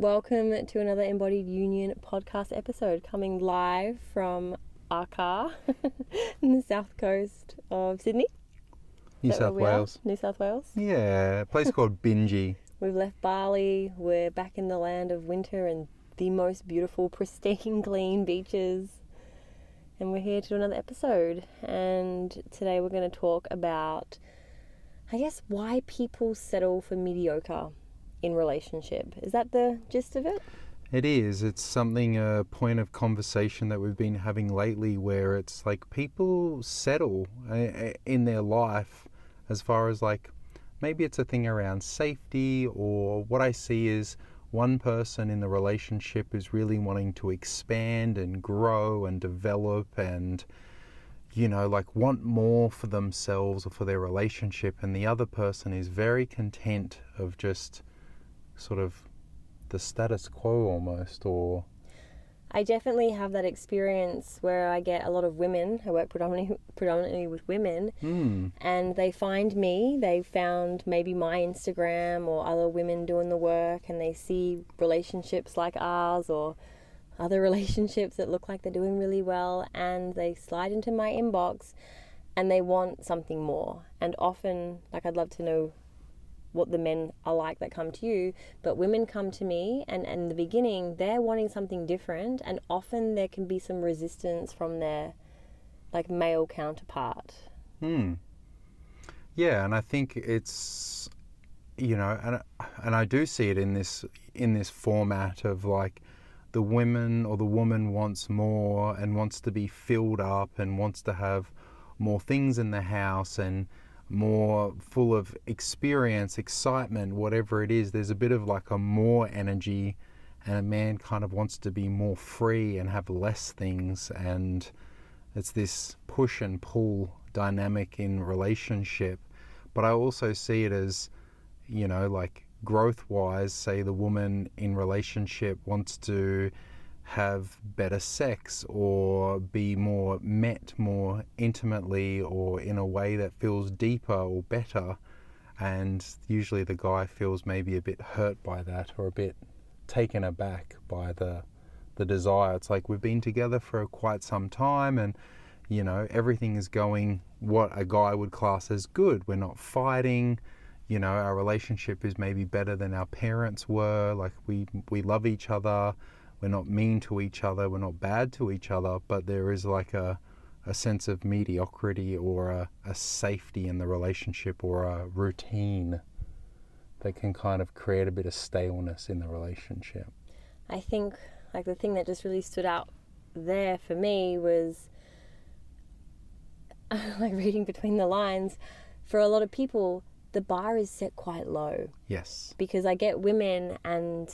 Welcome to another Embodied Union podcast episode coming live from our car in the south coast of Sydney. New South Wales. New South Wales. Yeah, a place called Bingy. We've left Bali. We're back in the land of winter and the most beautiful, pristine, clean beaches. And we're here to do another episode. And today we're going to talk about, I guess, why people settle for mediocre in relationship. Is that the gist of it? It is. It's something, a point of conversation that we've been having lately where it's like people settle in their life as far as like, maybe it's a thing around safety, or what I see is one person in the relationship is really wanting to expand and grow and develop and, you know, like want more for themselves or for their relationship, and the other person is very content of just sort of the status quo almost. Or I definitely have that experience where I get a lot of women. I work predominantly with women, and they find me. They found maybe my Instagram or other women doing the work, and they see relationships like ours or other relationships that look like they're doing really well, and they slide into my inbox and they want something more. And often, like, I'd love to know what the men are like that come to you, but women come to me and in the beginning they're wanting something different, and often there can be some resistance from their like male counterpart. Yeah, and I think it's, you know, and I do see it in this format of like the women or the woman wants more and wants to be filled up and wants to have more things in the house and more full of experience, excitement, whatever it is. There's a bit of like a more energy, and a man kind of wants to be more free and have less things, and it's this push and pull dynamic in relationship. But I also see it as, you know, like growth wise, say the woman in relationship wants to have better sex or be met more intimately or in a way that feels deeper or better, and usually the guy feels maybe a bit hurt by that or a bit taken aback by the desire. It's like we've been together for quite some time and, you know, everything is going what a guy would class as good. We're not fighting, you know, our relationship is maybe better than our parents were, like we love each other. We're not mean to each other, we're not bad to each other, but there is like a sense of mediocrity or a safety in the relationship or a routine that can kind of create a bit of staleness in the relationship. I think like the thing that just really stood out there for me was like reading between the lines, for a lot of people the bar is set quite low. Yes. Because I get women, and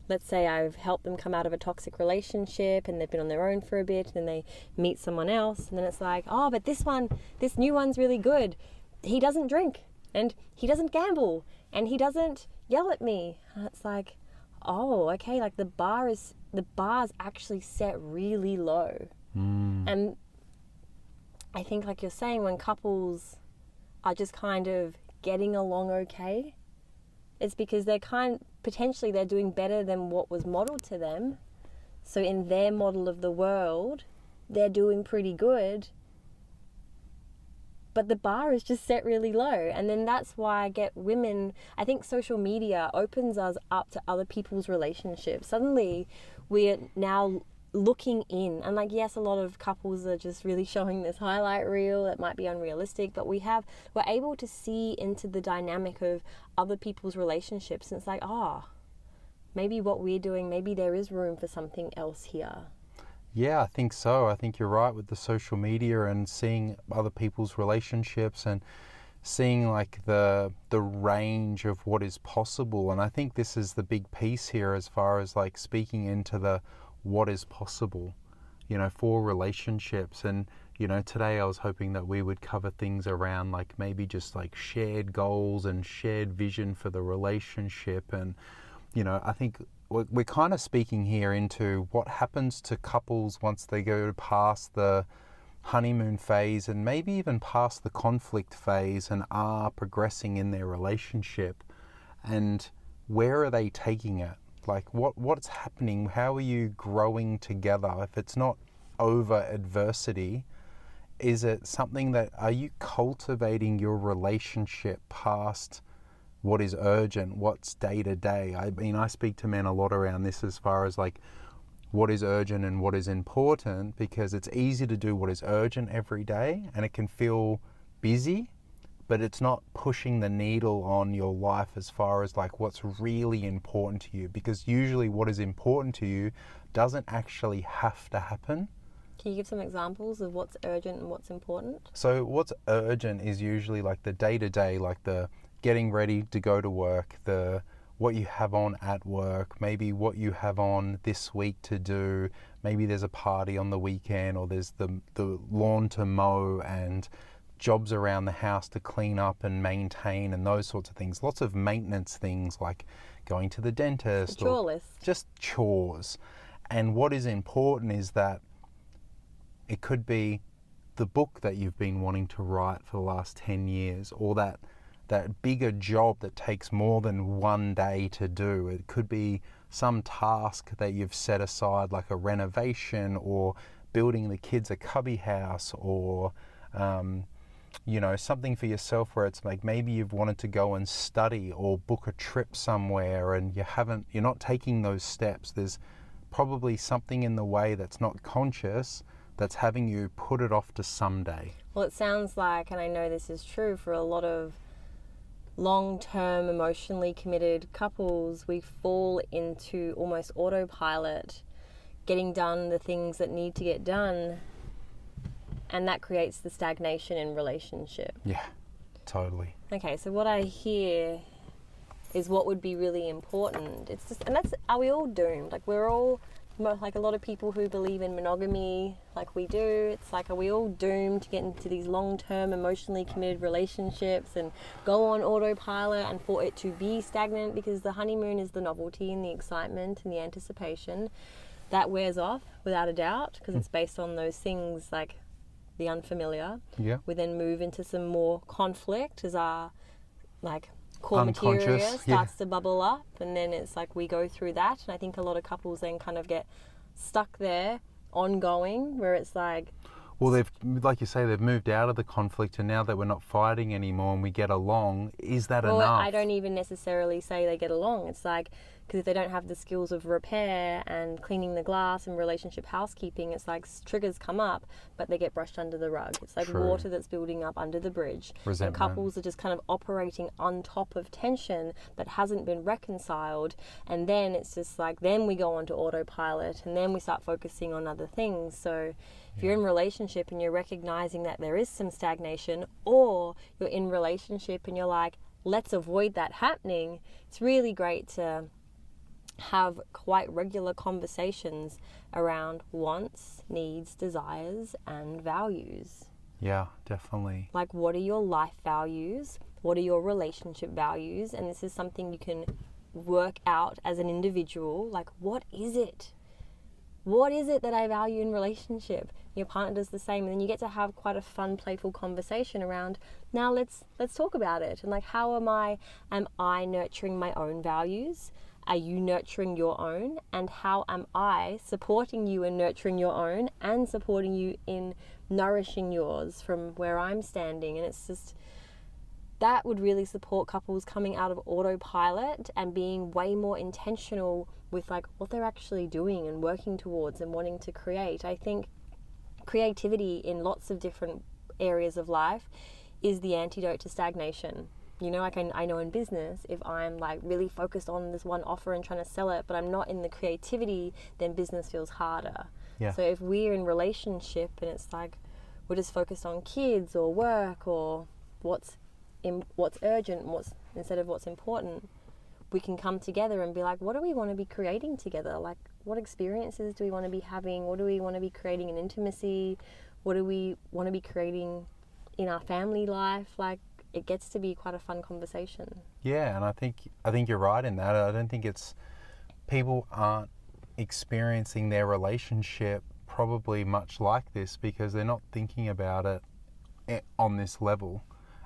let's say I've helped them come out of a toxic relationship and they've been on their own for a bit, and then they meet someone else, and then it's like, oh, but this new one's really good. He doesn't drink and he doesn't gamble and he doesn't yell at me. And it's like, oh, okay, like the bar's actually set really low. And I think, like you're saying, when couples are just kind of getting along okay, it's because potentially they're doing better than what was modeled to them. So in their model of the world, they're doing pretty good, but the bar is just set really low. And then that's why I get women, I think social media opens us up to other people's relationships. Suddenly we're now looking in, and like, yes, a lot of couples are just really showing this highlight reel that might be unrealistic, but we're able to see into the dynamic of other people's relationships, and it's like, maybe what we're doing, maybe there is room for something else here. Yeah, I think so. I think you're right with the social media and seeing other people's relationships and seeing like the range of what is possible. And I think this is the big piece here as far as like speaking into the what is possible, you know, for relationships. And, you know, today I was hoping that we would cover things around like maybe just like shared goals and shared vision for the relationship. And, you know, I think we're kind of speaking here into what happens to couples once they go past the honeymoon phase and maybe even past the conflict phase and are progressing in their relationship, and where are they taking it? Like what's happening? How are you growing together? If it's not over adversity, is it something that, are you cultivating your relationship past what is urgent, what's day to day? I mean, I speak to men a lot around this as far as like what is urgent and what is important, because it's easy to do what is urgent every day and it can feel busy, but it's not pushing the needle on your life as far as like what's really important to you, because usually what is important to you doesn't actually have to happen. Can you give some examples of what's urgent and what's important? So what's urgent is usually like the day-to-day, like the getting ready to go to work, the what you have on at work, maybe what you have on this week to do, maybe there's a party on the weekend, or there's the lawn to mow and jobs around the house to clean up and maintain and those sorts of things. Lots of maintenance things like going to the dentist. The chore list. Just chores. And what is important is that it could be the book that you've been wanting to write for the last 10 years, or that bigger job that takes more than one day to do. It could be some task that you've set aside, like a renovation or building the kids a cubby house, or something for yourself where it's like maybe you've wanted to go and study or book a trip somewhere and you're not taking those steps. There's probably something in the way that's not conscious that's having you put it off to someday. Well, it sounds like, and I know this is true for a lot of long-term emotionally committed couples, we fall into almost autopilot, getting done the things that need to get done, and that creates the stagnation in relationship. Yeah, totally. Okay, so what I hear is what would be really important. It's just, and that's, are we all doomed? Like, we're all, like a lot of people who believe in monogamy, like we do, it's like, are we all doomed to get into these long-term emotionally committed relationships and go on autopilot, and for it to be stagnant? Because the honeymoon is the novelty and the excitement and the anticipation. That wears off without a doubt, because it's based on those things like the unfamiliar. Yeah. We then move into some more conflict as our like core material starts to bubble up, and then it's like we go through that, and I think a lot of couples then kind of get stuck there ongoing, where it's like, well, they've, like you say, they've moved out of the conflict, and now that we're not fighting anymore and we get along, is that enough? I don't even necessarily say they get along. It's like, because if they don't have the skills of repair and cleaning the glass and relationship housekeeping, it's like triggers come up, but they get brushed under the rug. It's like True. water that's building up under the bridge. Resentment. And couples are just kind of operating on top of tension that hasn't been reconciled. And then it's just like, then we go on to autopilot, and then we start focusing on other things. So if you're in relationship and you're recognizing that there is some stagnation, or you're in relationship and you're like, let's avoid that happening, it's really great to have quite regular conversations around wants, needs, desires, and values. Yeah, definitely. Like, what are your life values? What are your relationship values? And this is something you can work out as an individual. Like, what is it? What is it that I value in relationship? Your partner does the same, and then you get to have quite a fun, playful conversation around, now let's talk about it. And like, how am I nurturing my own values? Are you nurturing your own? And how am I supporting you in nurturing your own and supporting you in nourishing yours from where I'm standing? And it's just, that would really support couples coming out of autopilot and being way more intentional with like what they're actually doing and working towards and wanting to create. I think creativity in lots of different areas of life is the antidote to stagnation. You know, like I know in business, if I'm like really focused on this one offer and trying to sell it, but I'm not in the creativity, then business feels harder. Yeah. So if we're in relationship and it's like we're just focused on kids or work or what's urgent, instead of what's important, we can come together and be like, what do we want to be creating together? Like, what experiences do we want to be having? What do we want to be creating in intimacy? What do we want to be creating in our family life? Like, it gets to be quite a fun conversation. Yeah, and I think you're right in that. I don't think people aren't experiencing their relationship probably much like this because they're not thinking about it on this level.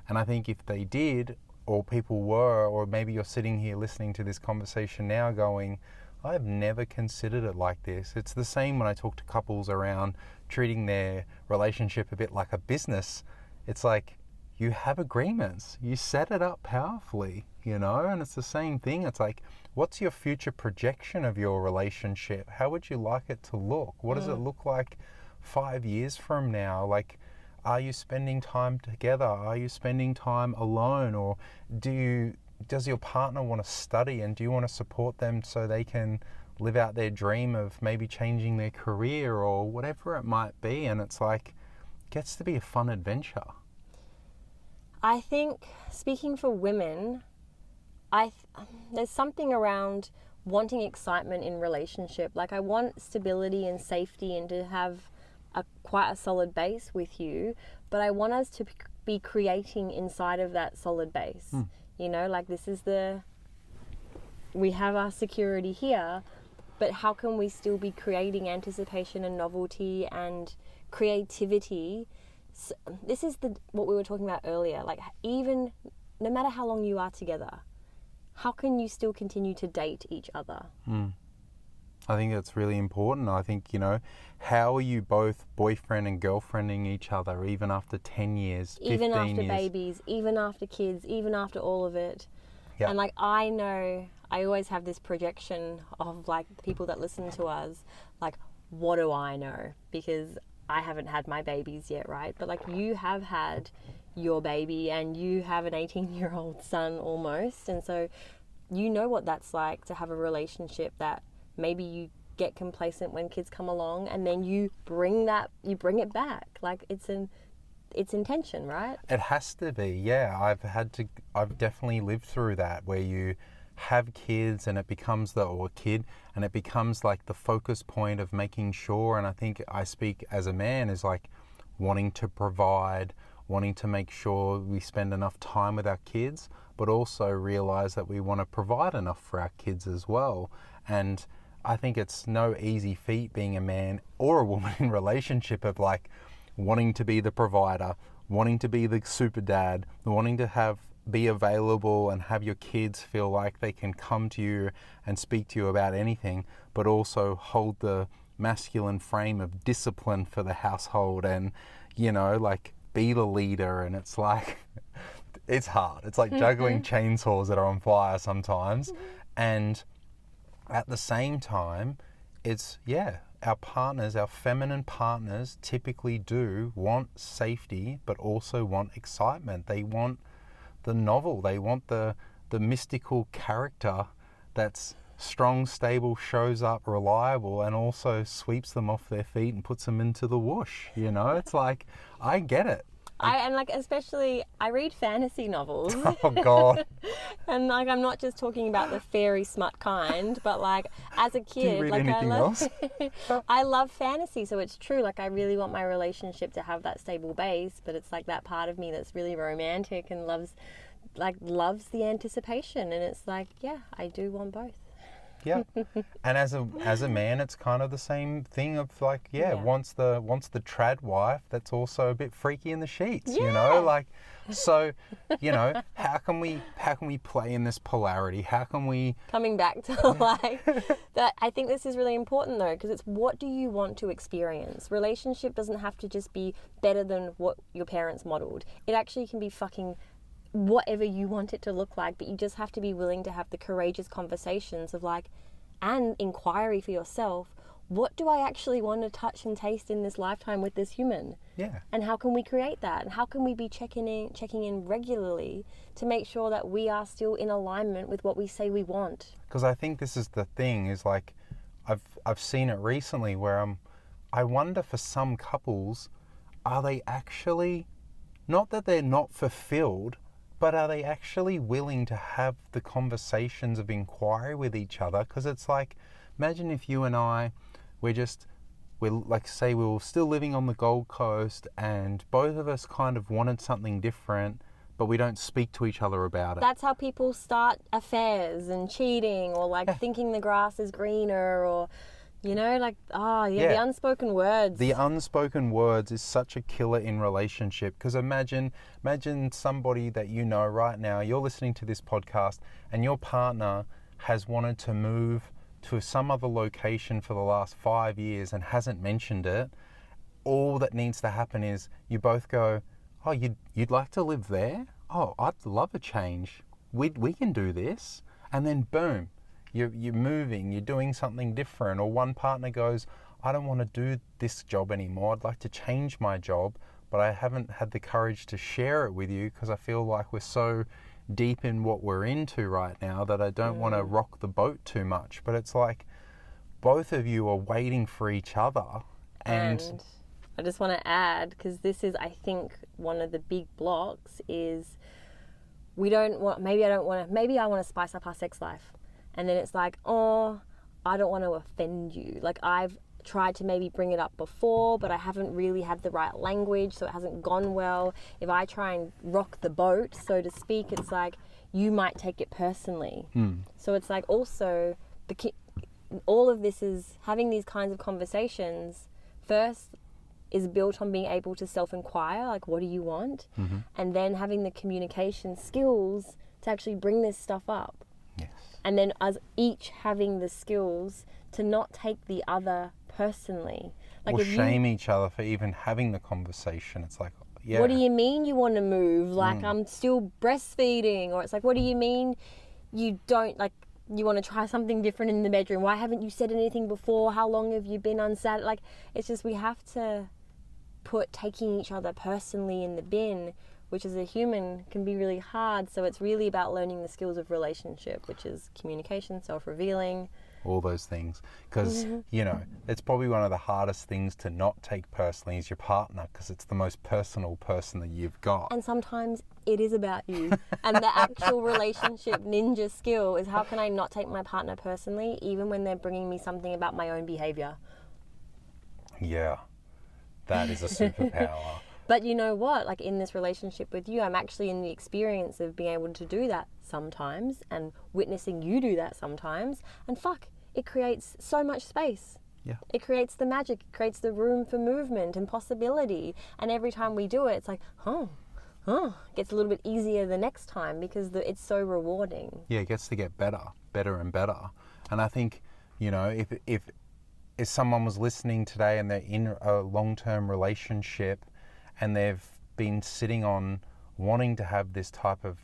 And I think if they did, or people were, or maybe you're sitting here listening to this conversation now going, I've never considered it like this. It's the same when I talk to couples around treating their relationship a bit like a business. It's like, you have agreements, you set it up powerfully, you know, and it's the same thing. It's like, what's your future projection of your relationship? How would you like it to look? What does it look like 5 years from now? Like, are you spending time together? Are you spending time alone? Or does your partner want to study, and do you want to support them so they can live out their dream of maybe changing their career or whatever it might be? And it's like, it gets to be a fun adventure. I think, speaking for women, there's something around wanting excitement in relationship. Like, I want stability and safety and to have quite a solid base with you, but I want us to be creating inside of that solid base. You know, like, we have our security here, but how can we still be creating anticipation and novelty and creativity? So this is what we were talking about earlier. Like, even no matter how long you are together, how can you still continue to date each other? I think that's really important. I think, you know, how are you both boyfriend and girlfriending each other even after 10 years, 15 even after years? Babies, even after kids, even after all of it. Yeah. And like, I know I always have this projection of like the people that listen to us, like, what do I know? Because I haven't had my babies yet, right? But like, you have had your baby and you have an 18-year-old son almost. And so you know what that's like to have a relationship that maybe you get complacent when kids come along, and then you bring it back. Like, it's intention, right? It has to be, yeah. I've definitely lived through that, where you have kids and it becomes and it becomes like the focus point of making sure, and I think I speak as a man, is like wanting to provide, wanting to make sure we spend enough time with our kids, but also realize that we want to provide enough for our kids as well. And I think it's no easy feat being a man or a woman in relationship of like wanting to be the provider, wanting to be the super dad, wanting to be available and have your kids feel like they can come to you and speak to you about anything, but also hold the masculine frame of discipline for the household and, you know, like, be the leader. And it's like, it's hard. It's like juggling chainsaws that are on fire sometimes. And at the same time, it's, our partners, our feminine partners typically do want safety, but also want excitement. They want the novel. They want the mystical character that's strong, stable, shows up, reliable, and also sweeps them off their feet and puts them into the whoosh. You know, it's like, I get it. Especially, I read fantasy novels. Oh, God. And like, I'm not just talking about the fairy smut kind, but like, as a kid, Do you read like, anything else? I love fantasy, so it's true. Like, I really want my relationship to have that stable base, but it's like that part of me that's really romantic and loves the anticipation, and it's like, yeah, I do want both. Yeah. And as a man, it's kind of the same thing of like, wants the trad wife that's also a bit freaky in the sheets, you know? Like, so, you know, how can we play in this polarity? How can we... Coming back to like that, I think this is really important though, because it's, what do you want to experience? Relationship doesn't have to just be better than what your parents modeled. It actually can be fucking whatever you want it to look like, but you just have to be willing to have the courageous conversations of like, and inquiry for yourself, what do I actually want to touch and taste in this lifetime with this human? Yeah. And how can we create that? And how can we be checking in regularly to make sure that we are still in alignment with what we say we want? Because I think this is the thing, is like, I've seen it recently where I wonder, for some couples, are they actually, not that they're not fulfilled, but are they actually willing to have the conversations of inquiry with each other? Because it's like, imagine if you and I, we're like, say we were still living on the Gold Coast and both of us kind of wanted something different, but we don't speak to each other about it. That's how people start affairs and cheating, or like thinking the grass is greener, or, you know, like, the unspoken words. The unspoken words is such a killer in relationship, because imagine somebody that you know right now, you're listening to this podcast and your partner has wanted to move to some other location for the last 5 years and hasn't mentioned it, all that needs to happen is you both go, oh, you'd like to live there? Oh, I'd love a change. We can do this. And then boom, you're moving, you're doing something different. Or one partner goes, I don't want to do this job anymore. I'd like to change my job, but I haven't had the courage to share it with you because I feel like we're so deep in what we're into right now that I don't want to rock the boat too much. But it's like both of you are waiting for each other. And I just want to add, because this is, I think, one of the big blocks is maybe I want to spice up our sex life. And then it's like, oh, I don't want to offend you. Like, I've tried to maybe bring it up before, but I haven't really had the right language, so it hasn't gone well. If I try and rock the boat, so to speak, it's like you might take it personally. So it's like also all of this is having these kinds of conversations first is built on being able to self-inquire, like, what do you want? And then having the communication skills to actually bring this stuff up. yes, And then us each having the skills to not take the other personally. Like, or if shame each other for even having the conversation. It's like, yeah. what do you mean you want to move? Like, I'm still breastfeeding. Or it's like, what do you mean you don't, like, you want to try something different in the bedroom? Why haven't you said anything before? How long have you been unsat? Like, it's just, we have to put taking each other personally in the bin, which as a human can be really hard. So it's really about learning the skills of relationship, which is communication, self-revealing, all those things. Because, you know, it's probably one of the hardest things to not take personally is your partner, because it's the most personal person that you've got. and sometimes it is about you. And the actual relationship ninja skill is, how can I not take my partner personally, even when they're bringing me something about my own behavior? Yeah, that is a superpower. But you know what? Like, in this relationship with you, I'm actually in the experience of being able to do that sometimes and witnessing you do that sometimes. And fuck, it creates so much space. Yeah. It creates the magic. It creates the room for movement and possibility. And every time we do it, it's like, it gets a little bit easier the next time because it's so rewarding. Yeah, it gets to get better and better. And I think, you know, if someone was listening today and they're in a long-term relationship and they've been sitting on wanting to have this type of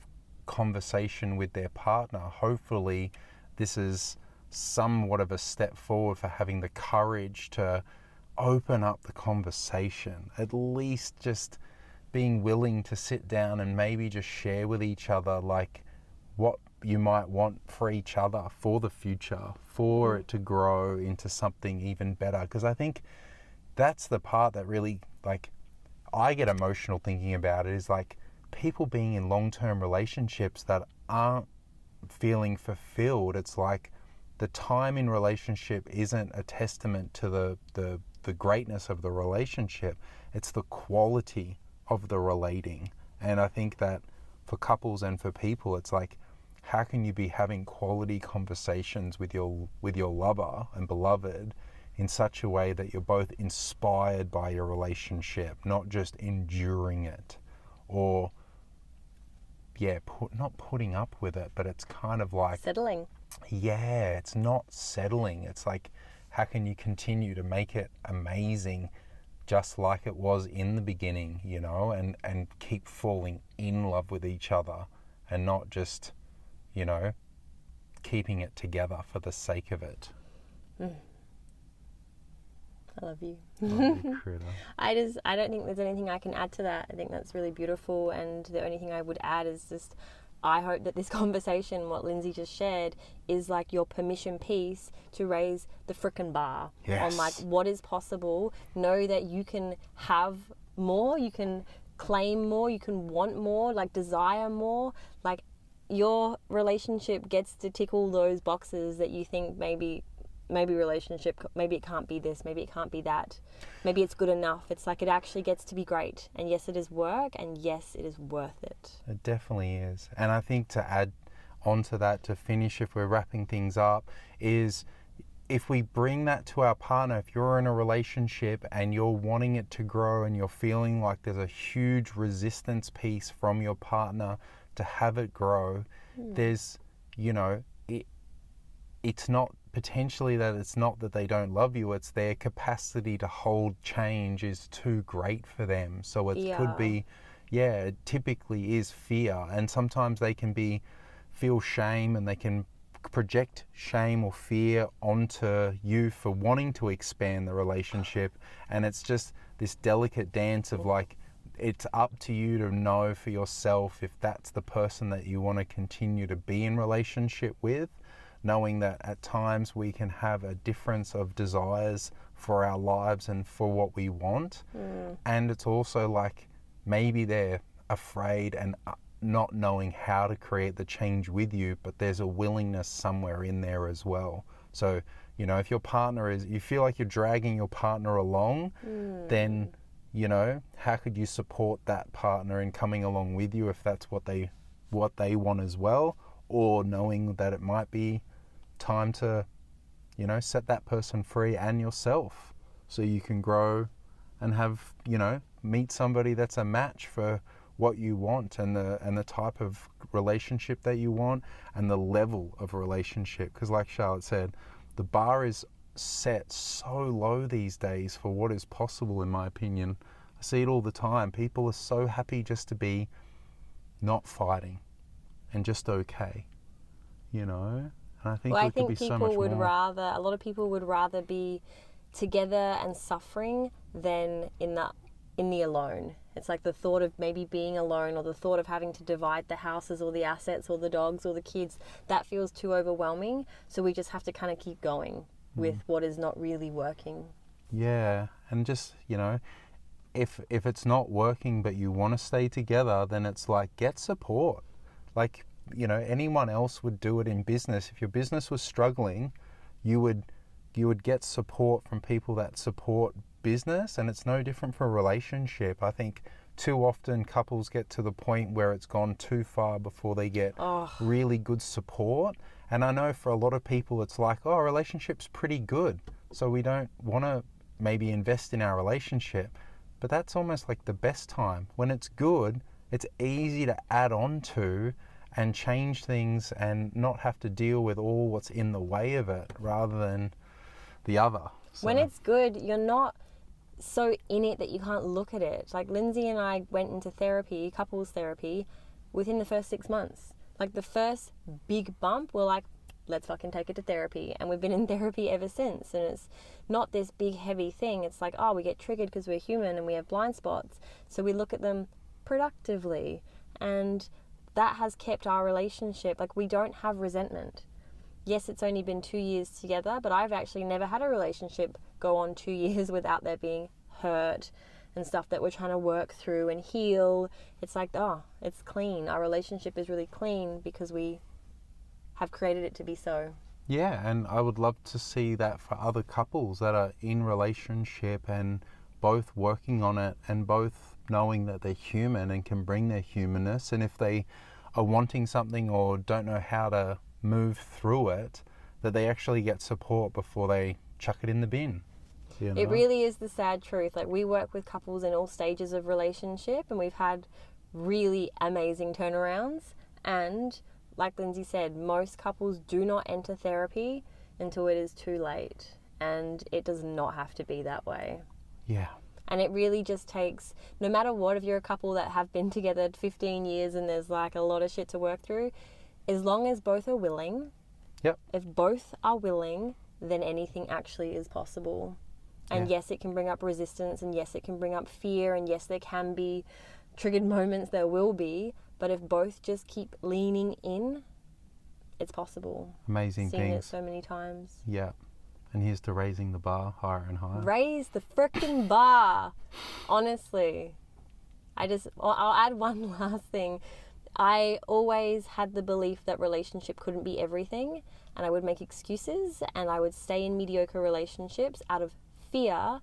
conversation with their partner, hopefully this is somewhat of a step forward for having the courage to open up the conversation. At least just being willing to sit down and maybe just share with each other, like, what you might want for each other for the future, for it to grow into something even better. Because I think that's the part that really, like, I get emotional thinking about it, is like people being in long-term relationships that aren't feeling fulfilled. It's like the time in relationship isn't a testament to the greatness of the relationship. It's the quality of the relating. And I think that for couples and for people, it's like, how can you be having quality conversations with your lover and beloved in such a way that you're both inspired by your relationship, not just enduring it, or not putting up with it, but it's kind of like Settling. Yeah, it's not settling. It's like, how can you continue to make it amazing just like it was in the beginning, you know, and keep falling in love with each other and not just, you know, keeping it together for the sake of it. I love you. Love you, critter. I don't think there's anything I can add to that. I think that's really beautiful, and the only thing I would add is just, I hope that this conversation, what Lindsay just shared, is like your permission piece to raise the frickin' bar on like what is possible. Know that you can have more, you can claim more, you can want more, like desire more. Like, your relationship gets to tick all those boxes that you think maybe relationship, maybe it can't be this, maybe it can't be that, maybe it's good enough. It's like, it actually gets to be great. And yes, it is work, and yes, it is worth it. It definitely is. And I think to add onto that, to finish, if we're wrapping things up, is if we bring that to our partner, if you're in a relationship and you're wanting it to grow and you're feeling like there's a huge resistance piece from your partner to have it grow, there's, you know, it's not potentially that it's not that they don't love you, it's their capacity to hold change is too great for them. So it could be, it typically is fear. And sometimes they can feel shame, and they can project shame or fear onto you for wanting to expand the relationship. And it's just this delicate dance of like, it's up to you to know for yourself if that's the person that you want to continue to be in relationship with, knowing that at times we can have a difference of desires for our lives and for what we want. And it's also like maybe they're afraid and not knowing how to create the change with you, but there's a willingness somewhere in there as well. So, you know, if your partner you feel like you're dragging your partner along, then, you know, how could you support that partner in coming along with you if that's what they want as well, or knowing that it might be time to, you know, set that person free and yourself so you can grow and have, you know, meet somebody that's a match for what you want and the type of relationship that you want and the level of relationship. Because like Charlotte said, the bar is set so low these days for what is possible, in my opinion. I see it all the time. People are so happy just to be not fighting and just okay, you know. And I think Well, we I could think be so people much would more. rather, a lot of people would rather be together and suffering than in the alone. It's like the thought of maybe being alone, or the thought of having to divide the houses or the assets or the dogs or the kids, that feels too overwhelming. So we just have to kind of keep going with what is not really working. Yeah, and just, you know, if it's not working but you want to stay together, then it's like, get support. Like, you know, anyone else would do it in business. If your business was struggling, you would get support from people that support business, and it's no different for a relationship. I think too often couples get to the point where it's gone too far before they get really good support. And I know for a lot of people it's like, oh, a relationship's pretty good, so we don't want to maybe invest in our relationship. But that's almost like the best time. When it's good, it's easy to add on to and change things and not have to deal with all what's in the way of it rather than the other. So. When it's good, you're not so in it that you can't look at it. Like Lindsay and I went into therapy, couples therapy, within the first 6 months. Like the first big bump, we're like, let's fucking take it to therapy. And we've been in therapy ever since. And it's not this big heavy thing. It's like, oh, we get triggered because we're human and we have blind spots. So we look at them productively. And that has kept our relationship. Like, we don't have resentment. Yes, it's only been 2 years together, but I've actually never had a relationship go on 2 years without there being hurt and stuff that we're trying to work through and heal. It's like, oh, it's clean. Our relationship is really clean because we have created it to be so. Yeah, and I would love to see that for other couples that are in relationship and both working on it and both knowing that they're human and can bring their humanness. And if they are wanting something or don't know how to move through it, that they actually get support before they chuck it in the bin. You know? It really is the sad truth. Like, we work with couples in all stages of relationship, and we've had really amazing turnarounds. And like Lindsay said, most couples do not enter therapy until it is too late, and it does not have to be that way. Yeah. And it really just takes, no matter what, if you're a couple that have been together 15 years and there's like a lot of shit to work through, as long as both are willing, if both are willing, then anything actually is possible. And yes, it can bring up resistance, and yes, it can bring up fear, and yes, there can be triggered moments, there will be, but if both just keep leaning in, it's possible. Amazing Seen things. it so many times. Yeah. And here's to raising the bar higher and higher. Raise the frickin' bar. Honestly. I'll add one last thing. I always had the belief that relationship couldn't be everything, and I would make excuses, and I would stay in mediocre relationships out of fear,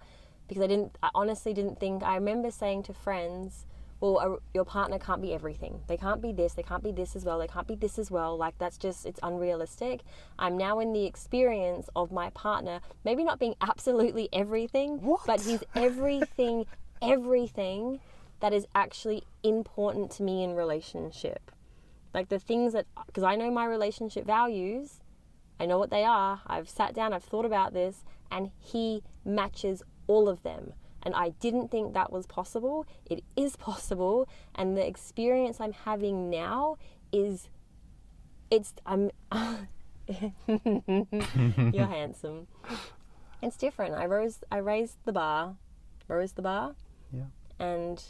because I honestly didn't think. I remember saying to friends, well, your partner can't be everything. They can't be this, they can't be this as well, they can't be this as well. Like, that's just, it's unrealistic. I'm now in the experience of my partner maybe not being absolutely everything, but he's everything that is actually important to me in relationship. Like the things that, because I know my relationship values, I know what they are. I've sat down, I've thought about this, and he matches all of them. And I didn't think that was possible. It is possible. And the experience I'm having now is, I'm, you're handsome. It's different. I raised the bar, Yeah. and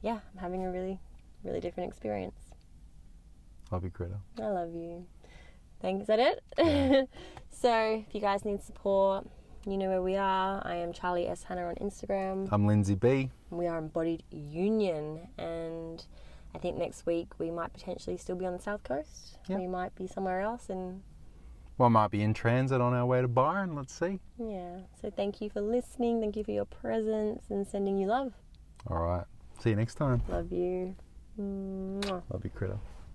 yeah, I'm having a really, really different experience. Love you, Greta. I love you. Thanks. Is that it? Yeah. So if you guys need support, you know where we are. I am Charlie S. Hannah on Instagram. I'm Lindsay B. We are Embodied Union, and I think next week we might potentially still be on the South Coast. Yeah. We might be somewhere else, and One might be in transit on our way to Byron. Let's see. yeah. So thank you for listening. Thank you for your presence and sending you love. All right. See you next time. Love you. Mwah. Love you, Critter.